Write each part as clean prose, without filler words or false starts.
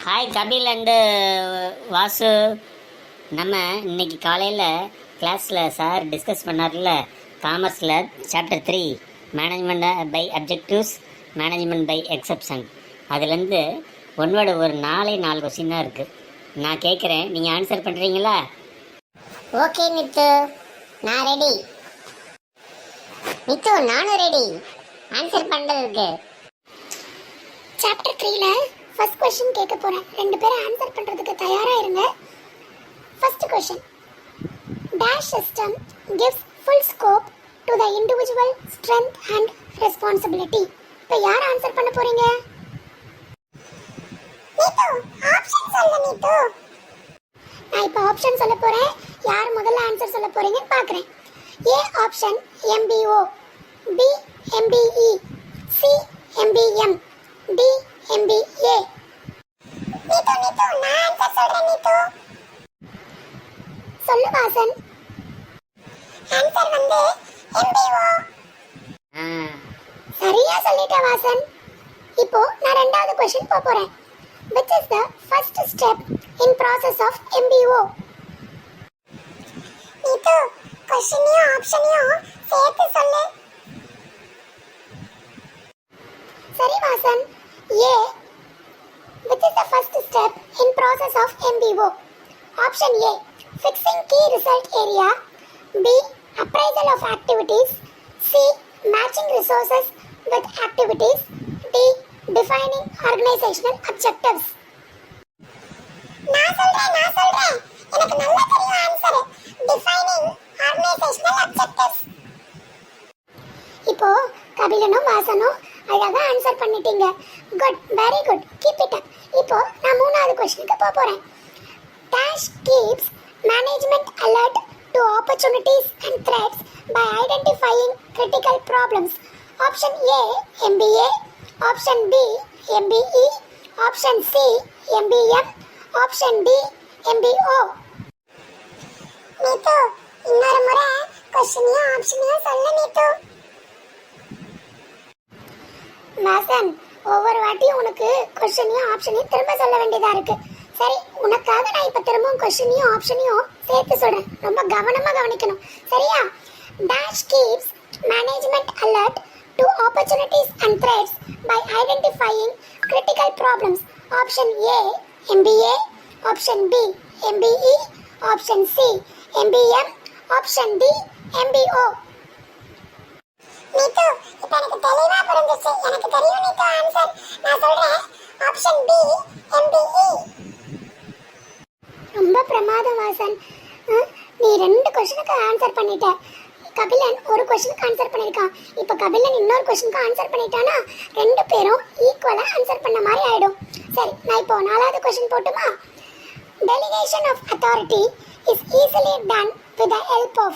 Hi Kapil and Vasu. நம்ம இன்னைக்கு காலையில் கிளாஸில் சார் டிஸ்கஸ் பண்ணார்ல, காமர்ஸில் chapter 3 management by objectives, management by exception. அதுலேருந்து ஒன்வேர்டு ஒரு 4 கொஸ்டின் தான் இருக்குது. நான் கேட்குறேன், நீங்கள் ஆன்சர் பண்ணுறீங்களா? ஓகே மித்து, நான் ரெடி. மித்து, நானும் ரெடி ஆன்சர் பண்ணுறதுக்கு. சாப்டர் 3ல ஃபர்ஸ்ட் क्वेश्चन கேட்க போறேன். ரெண்டு பேரும் ஆன்சர் பண்றதுக்கு தயாரா இருங்க. First question. Dash system gives full scope to the individual strength and responsibility. இப்போ யார் ஆன்சர் பண்ண போறீங்க? நீது, ஆப்ஷன் சொல்ல நீது. நான் இப்போ ஆப்ஷன் சொல்ல போறேன். யார் முதல்ல ஆன்சர் சொல்ல போறீங்கன்னு பார்க்கறேன். A option MBO, B MBE, C MBM, D MBA. Nitu நான் ஆன்சர் சொல்றேன். நீது சொல்லு வாசன். ஆன்சர் வந்து MBO. சரியா சொல்லிட்ட வாசன். இப்போ நான் ரெண்டாவது क्वेश्चन போறேன். Which is the first step in process of MBO? Nitu क्वेश्चनिயும் ஆப்ஷனையும் சேர்த்து சொல்லு. சரி Vasan. A. Which is the first step in process of MBO? Option A. Fixing key result area. B. Appraisal of activities. C. Matching resources with activities. D. Defining organizational objectives. நான் சொல்றேன். எனக்கு நல்லா தெரியும் answer. Defining organizational objectives. இப்போ கபிலனும் வாசனும் அழகா answer பண்ணிட்டீங்க. Good, very good, keep it up. இப்போ நான் மூணாவது क्वेश्चनக்கு போறேன். Dash keeps management alert to opportunities and threats by identifying critical problems. Option A MBA, option B MBE, option C MBM, option D MBO. Nitu, இன்னொரு முறை क्वेश्चनिயும் ஆப்ஷனையும் சொல்ல நீது. வாசன், ஒவ்வொரு வாட்டியும் உனக்கு क्वेश्चनिயும் ஆப்ஷனையும் திரும்ப சொல்ல வேண்டியதா இருக்கு. சரி, உனக்காக நான் இப்ப திரும்பவும் क्वेश्चनिயும் ஆப்ஷனையும் சேர்த்து சொல்றேன். ரொம்ப கவனமா கவனிக்கணும், சரியா? Dash keeps management alert to opportunities and threats by identifying critical problems. Option A MBA, option B MBE, option C MBM, option D MBO. Nitu, இப்போ எனக்கு தெளிவா புரிஞ்சிச்சு. எனக்கு தெரியும் நீது ஆன்சர். நான் சொல்றேன் ஆப்ஷன் B MBE. ரொம்ப பிரமாதம் வாசன். நீ 2 क्वेश्चनக்கு ஆன்சர் பண்ணிட்ட. கபிலன் ஒரு क्वेश्चनக்கு ஆன்சர் பண்ணிருக்கான். இப்போ கபிலன் இன்னொரு क्वेश्चनக்கு ஆன்சர் பண்ணிட்டானா ரெண்டு பேரும் ஈக்குவலா ஆன்சர் பண்ண மாதிரி ஆயிடும். சரி, நான் இப்போ 4வது क्वेश्चन போட்டுமா? Delegation of authority is easily done with the help of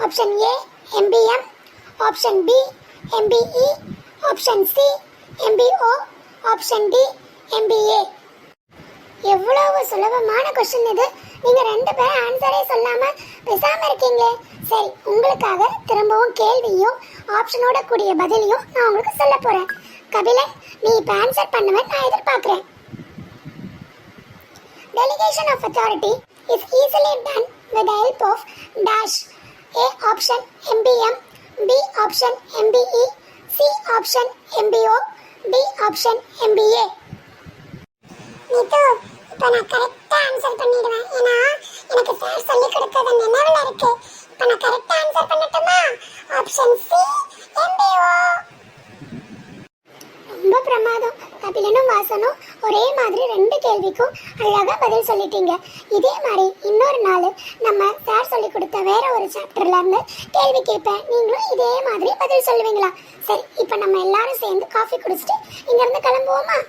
option A MBM, option B MBE, option C MBO, option D MBA. எவ்வளவு சுலபமான क्वेश्चन இது. நீங்க ரெண்டு பேரும் ஆன்சரே சொல்லாம பேசாம இருக்கீங்க. சரி, உங்களுக்காக திரும்பவும் கேள்வியும் ஆப்ஷனோட கூடிய பதிலையும் நான் உங்களுக்கு சொல்ல போறேன். கபிலன், நீ இப்ப ஆன்சர் பண்ணுவேன் நான் எதிர்பார்க்கிறேன். Delegation of authority is easily done with the help of dash. A option MBM, B option MBE, C option MBO, D option MBA. Nitu, இப்போ நான் கரெக்டா ஆன்சர் பண்ணிடுவேன். ஏன்னா எனக்கு சார் சொல்லி கொடுத்தது நினைவுல இருக்கு. இப்போ நான் கரெக்டா ஆன்சர் பண்ணட்டுமா? Option C MBO. ரொம்ப பிரமாதம். கபிலனும் வாசனும் ஒரே மாதிரி 2 கேள்விக்கும் அழகா பதில் சொல்லிட்டீங்க. இதே மாதிரி இன்னொரு நாள் நம்ம சார் சொல்லி கொடுத்த வேற ஒரு சாப்டர்ல இருந்து கேள்வி கேட்பேன். நீங்களும் இதே மாதிரி பதில் சொல்லுவீங்களா? சரி, இப்போ நம்ம எல்லாரும் சேர்ந்து காஃபி குடிச்சிட்டு இங்க இருந்து கிளம்புவோமா?